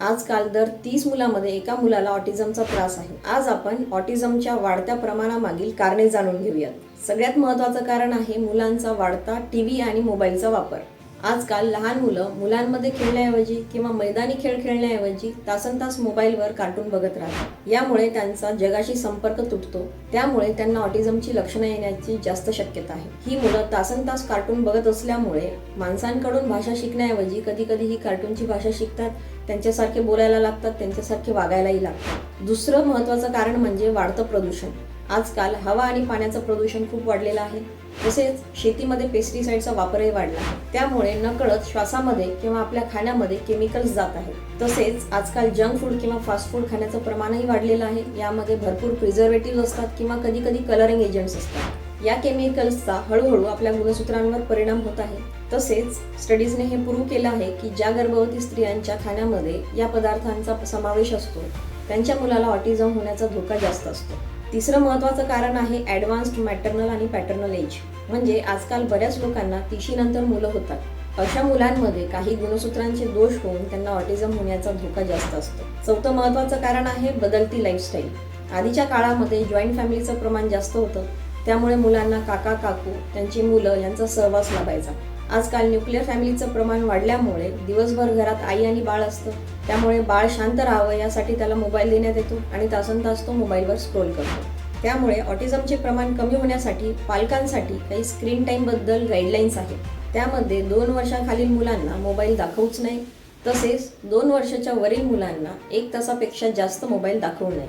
आजकाल दर 30 मुलांमध्ये एका मुलाला ऑटिझमचा त्रास आहे. आज आपण ऑटिझमच्या वाढत्या प्रमाणामागील कारणे जाणून घेऊयात. सगळ्यात महत्त्वाचं कारण आहे मुलांचा वाढता टीव्ही आणि मोबाईलचा वापर. आजकाल लहान मुलांमध्ये खेळण्याऐवजी किंवा मैदानी खेळ खेळण्याऐवजी तासनतास मोबाईलवर कार्टून बघत राहतात. यामुळे त्यांचा जगाशी संपर्क तुटतो. त्यामुळे त्यांना ऑटिझमची लक्षणं येण्याची जास्त शक्यता आहे. ही मुलं तासनतास कार्टून बघत असल्यामुळे माणसांकडून भाषा शिकण्याऐवजी कधी ही कार्टूनची भाषा शिकतात, त्यांच्यासारखे बोलायला लागतात, त्यांच्यासारखे वागायलाही लागतात. दुसरं महत्त्वाचं कारण म्हणजे वाढतं प्रदूषण. आजकाल हवा आणि पाण्याचं प्रदूषण खूप वाढलेलं आहे. तसेच शेतीमध्ये पेस्टिसाइडचा वापरही वाढला आहे. त्यामुळे नकळत श्वासामध्ये किंवा आपल्या खाण्यामध्ये केमिकल्स जात आहेत. तसेच आजकाल जंक फूड किंवा फास्ट फूड खाण्याचं प्रमाणही वाढलेलं आहे. यामध्ये भरपूर प्रिझर्वेटिव्ह असतात किंवा कधी कलरिंग एजंट्स असतात. या केमिकल्सचा हळूहळू आपल्या गुणसूत्रांवर परिणाम होत आहे. तसेच स्टडीजने हे प्रूव्ह केलं आहे की ज्या गर्भवती स्त्रियांच्या खाण्यामध्ये या पदार्थांचा समावेश असतो त्यांच्या मुलाला ऑटिझम होण्याचा धोका जास्त असतो. तिसरं महत्त्वाचं कारण आहे ॲडव्हान्स्ड मॅटर्नल आणि पॅटर्नल एज. म्हणजे आजकाल बऱ्याच लोकांना 30 नंतर मुलं होतात. अशा मुलांमध्ये काही गुणसूत्रांचे दोष होऊन त्यांना ऑटिझम होण्याचा धोका जास्त असतो. चौथं महत्त्वाचं कारण आहे बदलती लाईफस्टाईल. आधीच्या काळामध्ये जॉईंट फॅमिलीचं प्रमाण जास्त होतं. त्यामुळे मुलांना काका काकू, त्यांची मुलं यांचा सहवास लाभायचा. आजकाल न्यूक्लिअर फॅमिलीचं प्रमाण वाढल्यामुळे दिवसभर घरात आई आणि बाळ असतं. त्यामुळे बाळ शांत राहावं यासाठी त्याला मोबाईल देण्यात येतो आणि तासनतास तो मोबाईलवर स्क्रोल करतो. त्यामुळे ऑटिझमचे प्रमाण कमी होण्यासाठी पालकांसाठी काही स्क्रीन टाईमबद्दल गाईडलाईन्स आहेत. त्यामध्ये 2 वर्षाखालील मुलांना मोबाईल दाखवूच नाही. तसेच 2 वर्षाच्या वरील मुलांना 1 तासापेक्षा जास्त मोबाईल दाखवू नये.